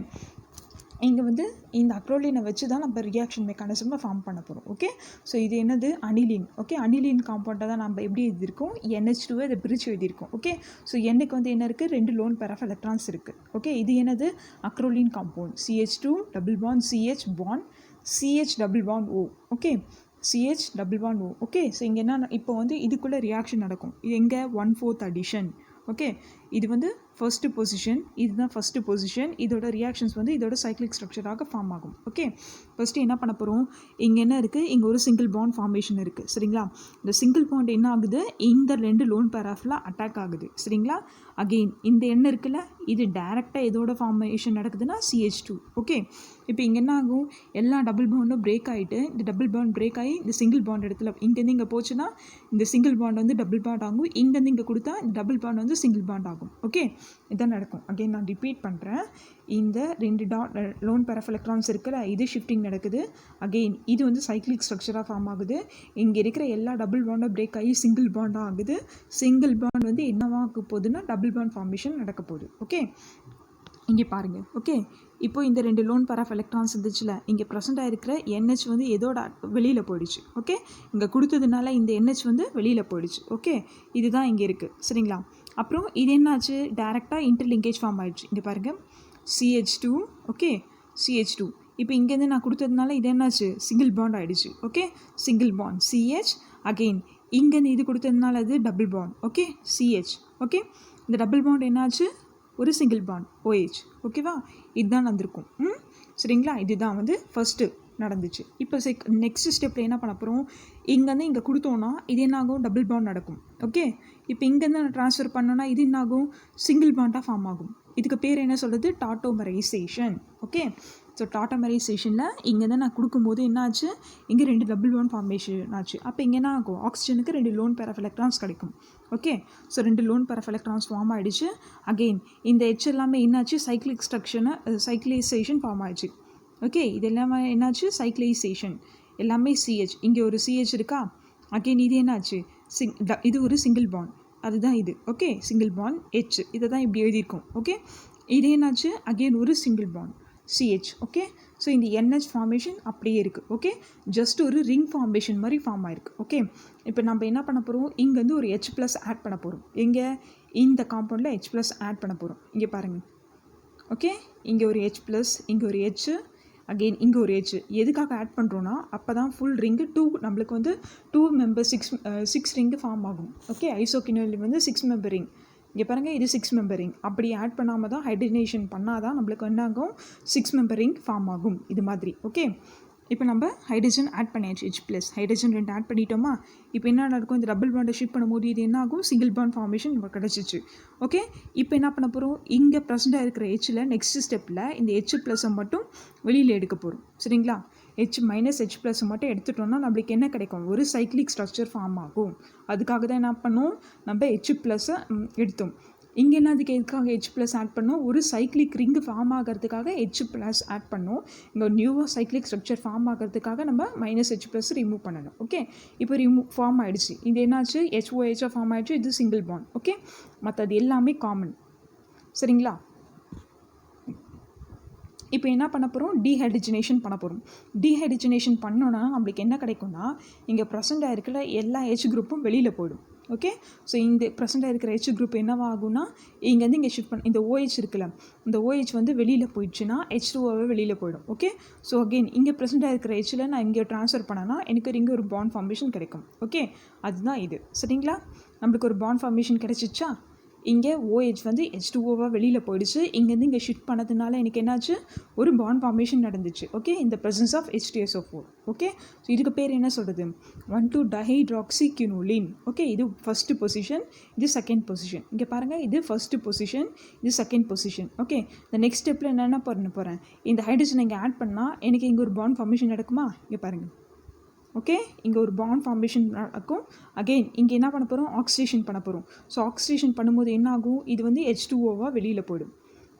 இங்கே வந்து இந்த அக்ரோலினை வச்சு தான் நம்ம ரியாக்ஷன் மெக்கானிசமை ஃபார்ம் பண்ண போகிறோம். ஓகே, ஸோ இது என்னது, அனிலின். ஓகே, அனிலின் காம்பவுண்டை தான் நம்ம எப்படி எழுதியிருக்கோம், NH2 இதை பிரித்து எழுதியிருக்கோம். ஓகே, ஸோ எண்ணுக்கு வந்து என்ன இருக்குது, 2 லோன் பேர் ஆஃப் எலக்ட்ரான்ஸ் இருக்குது. ஓகே, இது என்னது, acrolein compound. CH2 double bond CH bond CH double bond O. Okay, CH double bond O. Okay, so இங்கே என்ன, இப்போ வந்து இதுக்குள்ளே ரியாக்ஷன் நடக்கும். இது எங்கே, 1/4 அடிஷன். ஓகே, இது வந்து ஃபர்ஸ்ட் பொசிஷன், இதுதான் ஃபர்ஸ்ட் பொசிஷன். இதோட ரியாக்ஷன்ஸ் வந்து இதோட சைக்ளிக் ஸ்ட்ரக்சராக ஃபார்ம் ஆகும். ஓகே, ஃபஸ்ட்டு என்ன பண்ண போகிறோம், இங்கே என்ன இருக்குது, இங்கே ஒரு சிங்கிள் பாண்ட் ஃபார்மேஷன் இருக்குது. சரிங்களா, இந்த சிங்கிள் பாண்ட் என்ன ஆகுது, இந்த 2 லோன் பேராஃபில் அட்டாக் ஆகுது. சரிங்களா, அகெயின் இந்த எண்ணெய் இருக்குல்ல, இது டைரெக்டாக எதோட ஃபார்மேஷன் நடக்குதுன்னா CH2. ஓகே, இப்போ இங்கே என்ன ஆகும், எல்லா டபுள் பாண்டும் பிரேக் ஆகிட்டு, இந்த டபுள் பாண்ட் பிரேக் ஆகி இந்த சிங்கிள் பாண்ட் இடத்துல இங்கேருந்து இங்கே போச்சுன்னா இந்த சிங்கிள் பாண்ட் வந்து டபுள் பாண்ட் ஆகும், இங்கேருந்து இங்கே கொடுத்தா இந்த டபுள் பாண்ட் வந்து சிங்கிள் பாண்ட் ஆகும். ஓகே, இதான் நடக்கும். அகெயின் நான் ரிப்பீட் பண்ணுறேன், இந்த 2 லோன் பேர் ஆஃப் எலக்ட்ரான்ஸ் இருக்குல்ல, இது ஷிஃப்டிங் நடக்குது. அகெயின் இது வந்து சைக்ளிக் ஸ்ட்ரக்சராக ஃபார்ம் ஆகுது. இங்கே இருக்கிற எல்லா டபுள் பாண்டும் பிரேக் ஆகி சிங்கிள் பாண்டாக ஆகுது. சிங்கிள் பாண்ட் வந்து என்னவாக போகுதுன்னா டபுள் பாண்ட் ஃபார்மேஷன் நடக்க போகுது. ஓகே, இங்கே பாருங்கள். ஓகே, இப்போ இந்த 2 லோன் பேர் ஆஃப் எலக்ட்ரான்ஸ் இருந்துச்சுல, இங்கே ப்ரெசென்ட்டாக இருக்கிற NH வந்து எதோட வெளியில் போயிடுச்சு. ஓகே, இங்கே கொடுத்ததுனால இந்த NH வந்து வெளியில் போயிடுச்சு. ஓகே, இதுதான் இங்கே இருக்குது. சரிங்களா, அப்புறம் இது என்னாச்சு, டேரெக்டாக இன்டர்லிங்கேஜ் ஃபார்ம் ஆகிடுச்சு. இங்கே பாருங்கள், CH2. ஓகே, CH2 இப்போ இங்கேருந்து நான் கொடுத்ததுனால இது என்னாச்சு, சிங்கிள் பாண்ட் ஆகிடுச்சு. Okay, single bond CH. Again இங்கேருந்து இது கொடுத்ததுனால அது double bond. Okay, CH. Okay, இந்த டபுள் பாண்ட் என்னாச்சு, ஒரு சிங்கிள் பாண்ட் OH. ஓகேவா, இதுதான் வந்திருக்கும். சரிங்களா, இதுதான் வந்து ஃபஸ்ட்டு நடந்துச்சு. இப்போ நெக்ஸ்ட் ஸ்டெப்பில் என்ன பண்ண போகிறோம், இங்கேருந்து இங்கே கொடுத்தோன்னா இது என்ன ஆகும், டபுள் பாண்ட் நடக்கும். ஓகே, இப்போ இங்கேருந்து நான் ட்ரான்ஸ்ஃபர் பண்ணோன்னா இது என்ன ஆகும், சிங்கிள் பாண்டாக ஃபார்ம் ஆகும். இதுக்கு பேர் என்ன சொல்கிறது, டாட்டோமரைசேஷன். ஓகே, ஸோ டாட்டோமரைசேஷனில் இங்கேருந்து நான் கொடுக்கும்போது என்ன ஆச்சு, இங்கே 2 டபுள் பாண்ட் ஃபார்மேஷன் ஆச்சு. அப்போ இங்கே என்ன ஆகும், ஆக்சிஜனுக்கு 2 லோன் பேர் ஆஃப் எலக்ட்ரான்ஸ் கிடைக்கும். Okay, so 2 lone pair of electrons form ஆகிடுச்சு. அகெயின் இந்த H எல்லாமே என்னாச்சு, சைக்ளிக் சைக்ளைசேஷன் ஃபார்ம் ஆயிடுச்சு. ஓகே, இது எல்லாமே என்னாச்சு, சைக்ளைசேஷன், எல்லாமே CH. இங்கே ஒரு CH இருக்கா. அகெயின் இது என்னாச்சு, இது ஒரு சிங்கிள் பாண்ட், அதுதான் இது. ஓகே, சிங்கிள் பாண்ட் H, இதை தான் இப்படி எழுதியிருக்கோம். ஓகே, இது என்னாச்சு, அகெயின் ஒரு single bond CH. Okay, so இந்த NH ஃபார்மேஷன் அப்படியே இருக்குது. ஓகே, ஜஸ்ட் ஒரு ரிங் ஃபார்மேஷன் மாதிரி ஃபார்ம் ஆயிருக்கு. ஓகே, இப்போ நம்ம என்ன பண்ண போகிறோம், இங்கேருந்து ஒரு H+ ஆட் பண்ண போகிறோம். எங்கே, இந்த காம்பவுண்டில் H+ ஆட் பண்ண போகிறோம். இங்கே பாருங்கள். ஓகே, இங்கே ஒரு H+, இங்கே ஒரு H, அகெயின் இங்கே ஒரு H. எதுக்காக ஆட் பண்ணுறோன்னா, அப்போ தான் ஃபுல் ரிங்கு நம்மளுக்கு வந்து 2 மெம்பர் 6 ரிங்கு ஃபார்ம் ஆகும். ஓகே, ஐசோக்யூனோலின் வந்து 6 மெம்பர் ரிங். இங்கே பாருங்கள், இது 6 மெம்பர் ரிங். அப்படி ஆட் பண்ணாமல் தான் ஹைட்ரஜனேஷன் பண்ணால் தான் நம்மளுக்கு என்ன ஆகும், 6 மெம்பர் ரிங் ஃபார்ம் ஆகும். இது மாதிரி. ஓகே, இப்போ நம்ம ஹைட்ரஜன் ஆட் பண்ணியாச்சு. H+, ஹைட்ரஜன் 2 ஆட் பண்ணிட்டோமா. இப்போ என்ன நடக்கும், இந்த டபுள் பாண்டை ஷிஃப்ட் பண்ணும்போது இது என்ன ஆகும், சிங்கிள் பாண்ட் ஃபார்மேஷன் நமக்கு கிடச்சிச்சு. ஓகே, இப்போ என்ன பண்ண போகிறோம், இங்கே ப்ரெசென்ட்டாக இருக்கிற Hல நெக்ஸ்ட் ஸ்டெப்பில் இந்த H+-ஐ மட்டும் வெளியில் எடுக்க போகிறோம். சரிங்களா, H- H+ மட்டும் எடுத்துட்டோம்னா நம்மளுக்கு என்ன கிடைக்கும், ஒரு சைக்ளிக் ஸ்ட்ரக்சர் ஃபார்ம் ஆகும். அதுக்காக தான் என்ன பண்ணோம், நம்ம H+-ஐ எடுத்தோம். இங்கே என்னதுக்கு எதுக்காக H+ ஆட் பண்ணோம், ஒரு சைக்ளிக் ரிங்கு ஃபார்ம் ஆகிறதுக்காக H+ ஆட் பண்ணோம். இங்கே ஒரு நியூவாக சைக்ளிக் ஸ்ட்ரக்சர் ஃபார்ம் ஆகிறதுக்காக நம்ம -H+ ரிமூவ் பண்ணணும். ஓகே, இப்போ ஃபார்ம் ஆகிடுச்சு. இது என்னாச்சு, HOH ஃபார்ம் ஆகிடுச்சு. இது சிங்கிள் பாண்ட். ஓகே, மற்றது எல்லாமே காமன். சரிங்களா, இப்போ என்ன பண்ண போகிறோம், டீஹைட்ரஜனேஷன் பண்ண போகிறோம். டீஹைட்ரஜனேஷன் பண்ணோன்னா நம்மளுக்கு என்ன கிடைக்கும்னா, இங்கே ப்ரெசென்ட்டாக இருக்கிற எல்லா H குரூப்பும் வெளியில் போயிடும். ஓகே, ஸோ இந்த ப்ரெசென்ட்டாக இருக்கிற H குரூப் என்னவாகும்னா, இங்கேருந்து இங்கே ஷிஃப்ட் பண்ண இந்த OH இருக்குல்ல, இந்த OH வந்து வெளியில் போயிடுச்சுன்னா H2O வெளியில் போயிடும். ஓகே, ஸோ அகெயின் இங்கே ப்ரெசென்ட்டாக இருக்கிற Hல நான் இங்கே ட்ரான்ஸ்ஃபர் பண்ணேன்னா எனக்கு இங்கே ஒரு பாண்ட் ஃபார்மேஷன் கிடைக்கும். ஓகே, அதுதான் இது. சரிங்களா, நம்மளுக்கு ஒரு பாண்ட் ஃபார்மேஷன் கிடைச்சிச்சா. இங்கே OH வந்து H2O வெளியில் போயிடுச்சு. இங்கேருந்து இங்கே ஷிஃப்ட் பண்ணதுனால எனக்கு என்னாச்சு, ஒரு பாண்ட் ஃபார்மேஷன் நடந்துச்சு. ஓகே, இந்த presence of H2SO4. Okay, so இதுக்கு பேர் என்ன சொல்கிறது, 1,2-dihydroxyquinoline. ஓகே, இது ஃபஸ்ட்டு பொசிஷன், இது செகண்ட் பொசிஷன். இங்கே பாருங்கள், இது ஃபஸ்ட்டு பொசிஷன், இது செகண்ட் பொசிஷன். ஓகே, இந்த நெக்ஸ்ட் ஸ்டெப்பில் என்னென்ன பண்ண போகிறேன், இந்த ஹைட்ரஜன் இங்கே ஆட் பண்ணால் எனக்கு இங்கே ஒரு பாண்ட் ஃபார்மேஷன் நடக்குமா. இங்கே பாருங்கள். ஓகே, இங்கே ஒரு பாண்ட் ஃபார்மேஷன் நடக்கும். அகெயின் இங்கே என்ன பண்ண போகிறோம், ஆக்சிடேஷன் பண்ண போகிறோம். ஸோ ஆக்சிடேஷன் பண்ணும்போது என்ன ஆகும், இது வந்து H2O வெளியில் போயிடும்.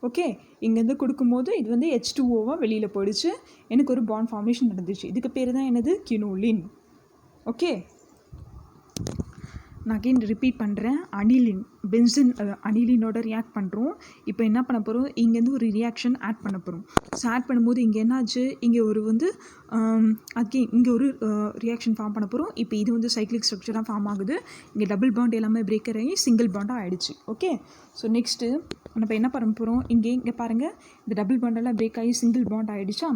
ஓகே, இங்கேருந்து கொடுக்கும்போது இது வந்து H2O வெளியில் போயிடுச்சு. எனக்கு ஒரு பாண்ட் ஃபார்மேஷன் நடந்துச்சு. இதுக்கு பேர் தான் என்னது, கினோலின். ஓகே, நான் அகெயின் ரிப்பீட் பண்ணுறேன். அனிலின், பென்சின் அனிலினோட ரியாக்ட் பண்ணுறோம். இப்போ என்ன பண்ண போகிறோம், இங்கேருந்து ஒரு ரியாக்ஷன் ஆட் பண்ண போகிறோம். ஸோ ஆட் பண்ணும்போது இங்கே என்னாச்சு, இங்கே ஒரு வந்து அகெயின் இங்கே ஒரு ரியாக்ஷன் ஃபார்ம் பண்ண போகிறோம். இப்போ இது வந்து சைக்ளிக் ஸ்ட்ரக்சராக ஃபார்ம் ஆகுது. இங்கே டபுள் பாண்ட் எல்லாமே பிரேக்கர் ஆகி சிங்கிள் பாண்டாக ஆகிடுச்சு. ஓகே, ஸோ நெக்ஸ்ட்டு நம்ம என்ன பண்ண போகிறோம், இங்கே பாருங்கள், இந்த டபுள் பாண்டெல்லாம் பிரேக் ஆகி சிங்கிள் பாண்ட் ஆகிடுச்சா.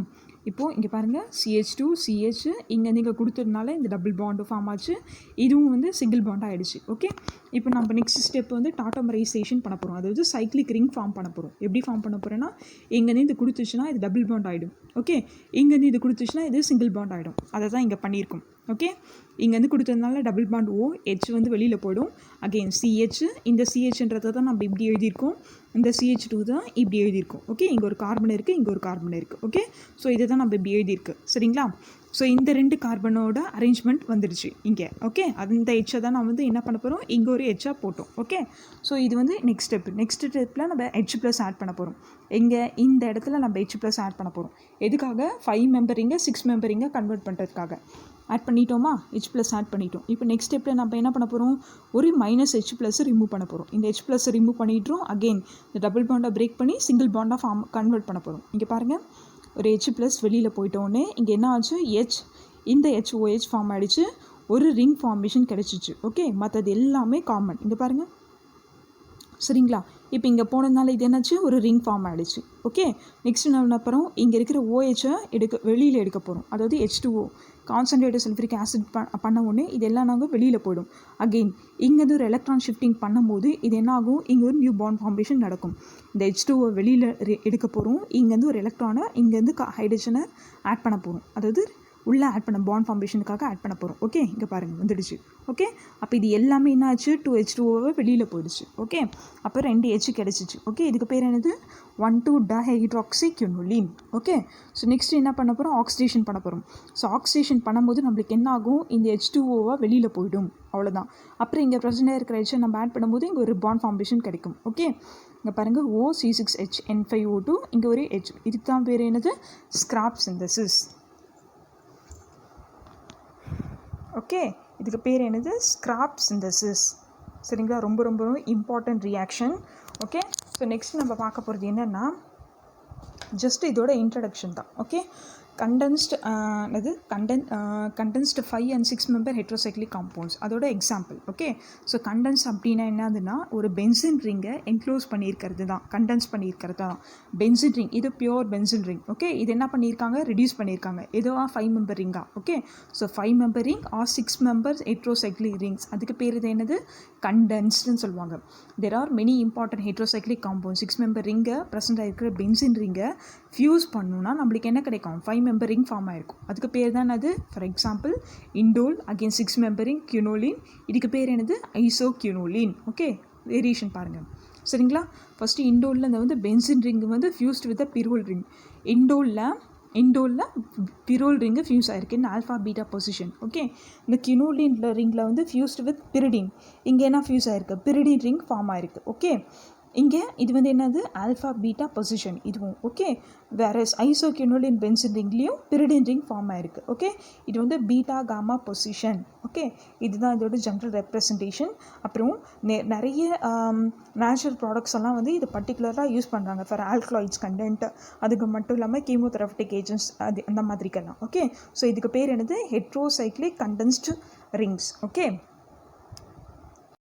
இப்போது இங்கே பாருங்கள், CH2 CH இங்கே நீங்கள் கொடுத்ததுனால இந்த டபுள் பாண்டு ஃபார்ம் ஆச்சு. இதுவும் வந்து சிங்கிள் பாண்ட் ஆகிடுச்சு. ஓகே, இப்போ நம்ம நெக்ஸ்ட் ஸ்டெப் வந்து டாட்டோமரைசேஷன் பண்ண போகிறோம். அதாவது சைக்ளிக் ரிங் ஃபார்ம் பண்ண போகிறோம். எப்படி ஃபார்ம் பண்ண போகிறேன்னா, இங்கேருந்து இது கொடுத்துச்சுன்னா இது டபுள் பாண்ட் ஆகிடும். ஓகே, இங்கேருந்து இது கொடுத்துச்சுன்னா இது சிங்கிள் பாண்ட் ஆகிடும். அதை தான் இங்கே பண்ணியிருக்கோம். ஓகே, இங்கேருந்து கொடுத்ததுனால டபுள் பாண்ட் OH வந்து வெளியில் போயிடும். அகெயின் CH, இந்த CHன்றதை தான் நம்ம இப்படி எழுதியிருக்கோம். இந்த CH2 தான் இப்படி எழுதியிருக்கோம். ஓகே, இங்கே ஒரு கார்பன் இருக்குது, இங்கே ஒரு கார்பன் இருக்குது. ஓகே, ஸோ இதை தான் நம்ம இப்படி எழுதியிருக்கு. சரிங்களா, ஸோ இந்த 2 கார்பனோட அரேஞ்ச்மெண்ட் வந்துடுச்சு இங்கே. ஓகே, அந்த H தான் நான் வந்து என்ன பண்ண போகிறோம், இங்கே ஒரு H போட்டோம். ஓகே, ஸோ இது வந்து நெக்ஸ்ட் ஸ்டெப்பில் நம்ம H+ ஆட் பண்ண போகிறோம். எங்கே, இந்த இடத்துல நம்ம H+ ஆட் பண்ண போகிறோம். எதுக்காக, 5 மெம்பரிங்க 6 மெம்பரிங்க கன்வெர்ட் பண்ணுறதுக்காக ஆட் பண்ணிட்டோமா. H+ ஆட் பண்ணிட்டோம். இப்போ நெக்ஸ்ட் ஸ்டெப்பில் நம்ம என்ன பண்ண போகிறோம், ஒரு -H+ ரிமூவ் பண்ண போகிறோம். இந்த H+ ரிமூவ் பண்ணிட்டுரும். அகெயின் இந்த டபுள் பாண்டை பிரேக் பண்ணி சிங்கிள் பாண்டாக கன்வெர்ட் பண்ண போகிறோம். இங்கே பாருங்கள், ஒரு H+ வெளியில் போயிட்டோன்னே இங்கே என்ன ஆச்சு, இந்த HOH ஃபார்ம் ஆகிடுச்சு. ஒரு ரிங் ஃபார்மேஷன் கிடச்சிச்சு. ஓகே, மற்றது எல்லாமே காமன். இங்கே பாருங்கள். சரிங்களா, இப்போ இங்கே போனதுனால இது என்னாச்சு, ஒரு ரிங் ஃபார்ம் ஆகிடுச்சு. ஓகே, நெக்ஸ்ட் என்ன அப்புறம் இங்கே இருக்கிற OHஐ வெளியில் எடுக்க போகிறோம். அதாவது H2O கான்சன்ட்ரேட்டட் சல்ஃபரிக் ஆசிட் பண்ண உடனே இது எல்லாம் நாங்கள் வெளியில் போயிடும். அகெயின் இங்கேருந்து ஒரு எலக்ட்ரான் ஷிஃப்டிங் பண்ணும்போது இது என்ன ஆகும், இங்கே ஒரு நியூ பாண்ட் ஃபார்மேஷன் நடக்கும். இந்த H2O வெளியில் எடுக்க போகிறோம். இங்கேருந்து ஒரு எலக்ட்ரானை இங்கேருந்து ஹைட்ரஜனை ஆட் பண்ண போகிறோம். அதாவது உள்ளே ஆட் பண்ண பாண்ட் ஃபார்மேஷனுக்காக ஆட் பண்ண போகிறோம். ஓகே, இங்கே பாருங்கள் வந்துடுச்சு. ஓகே, அப்போ இது எல்லாமே என்ன ஆச்சு, 2H2O வெளியில் போயிடுச்சு. ஓகே, அப்போ 2 H கிடச்சிச்சு. ஓகே, இதுக்கு பேர் என்னது, 1,2-dihydroxyquinoline. ஓகே, ஸோ நெக்ஸ்ட் என்ன பண்ண போகிறோம், ஆக்சிடேஷன் பண்ண போகிறோம். ஸோ ஆக்சிடேஷன் பண்ணும்போது நம்மளுக்கு என்ன ஆகும், இந்த H2O வெளியில் போயிடும். அவ்வளோதான். அப்புறம் இங்கே ப்ரெசென்ட்டாக இருக்கிற H நம்ம ஆட் பண்ணும்போது இங்கே ஒரு பாண்ட் ஃபார்மேஷன் கிடைக்கும். ஓகே, இங்கே பாருங்கள், OC6H N5O2, இங்கே ஒரு H. இதுக்கு தான் பேர் என்னது, ஸ்கிராப் சிந்தசிஸ். ஓகே, இதுக்கு பேர் என்னது, ஸ்கிராப் சிந்தசிஸ். சரிங்களா, ரொம்ப ரொம்ப important reaction. Okay, so next நம்ம பார்க்க போகிறது என்னென்னா, ஜஸ்ட் இதோட இன்ட்ரடக்ஷன் தான். Okay, condensed condensed 5 and 6 member heterocyclic compounds அதோட எக்ஸாம்பிள். ஓகே, ஸோ கண்டென்ஸ் அப்படின்னா என்னதுன்னா ஒரு பென்சின் ரிங்கை என்க்ளோஸ் பண்ணியிருக்கிறது தான், கண்டென்ஸ் பண்ணியிருக்கிறது தான் பென்சின் ரிங். இது பியோர் பென்சின் ரிங். ஓகே, இது என்ன பண்ணியிருக்காங்க, ரெடியூஸ் பண்ணியிருக்காங்க. எதுவா 5 மெம்பர் ரிங்கா. Okay, so 5 member ring or 6 members heterocyclic rings, அதுக்கு பேர் இது என்னது, கண்டென்ஸ்டுன்னு சொல்லுவாங்க. There are many important heterocyclic compound. 6 member ரிங்கை ப்ரெசென்ட் ஆகிருக்கிற பென்சின் ரிங்கை ஃபியூஸ் பண்ணணும்னா நம்மளுக்கு என்ன கிடைக்கும், 5 மெம்பர் ரிங் ஃபார்ம் ஆகிருக்கும். அதுக்கு பேர் தான் அது. For example indole again 6 member ring quinoline, இதுக்கு பேர் என்னது, ஐசோக்யூனோலின். ஓகே, வேரியேஷன் பாருங்கள் சரிங்களா. ஃபஸ்ட்டு இண்டோலில் இந்த வந்து பென்சின் ரிங் வந்து ஃபியூஸ்ட் வித் பிரோல் ரிங். இண்டோலில் பிரோல் ரிங்கு ஃபியூஸ் ஆகிருக்கு இந்த ஆல்ஃபா பீட்டா பொசிஷன். ஓகே, இந்த கியூனோலின் ரிங்கில் வந்து ஃபியூஸ்ட் வித் பிரிடின், இங்கே என்ன ஃபியூஸ் ஆகிருக்கு, பிரிடின் ரிங் ஃபார்ம் ஆகிருக்கு. ஓகே, இங்கே இது வந்து என்னது, ஆல்ஃபா பீட்டா பொசிஷன் இதுவும். ஓகே, வேற ஐசோக்யூனோலின் பென்சின் ரிங்லேயும் பிரிடின் ரிங் ஃபார்ம் ஆகிருக்கு. ஓகே, இது வந்து பீட்டா காமா பொசிஷன். ஓகே, இதுதான் இதோட ஜென்ரல் ரெப்ரசன்டேஷன். அப்புறம் நிறைய நேச்சுரல் ப்ராடக்ட்ஸ் எல்லாம் வந்து இது பர்டிகுலராக யூஸ் பண்ணுறாங்க ஃபார் ஆல்கலாய்ட்ஸ் கண்டென்ட், அதுக்கு மட்டும் இல்லாமல் கீமோதெரபிட்டிக் ஏஜென்ட்ஸ் அது அந்த மாதிரிக்கெல்லாம். ஓகே, ஸோ இதுக்கு பேர் என்னது, ஹெட்ரோசைக்ளிக் கண்டென்ஸ்டு ரிங்ஸ். ஓகே.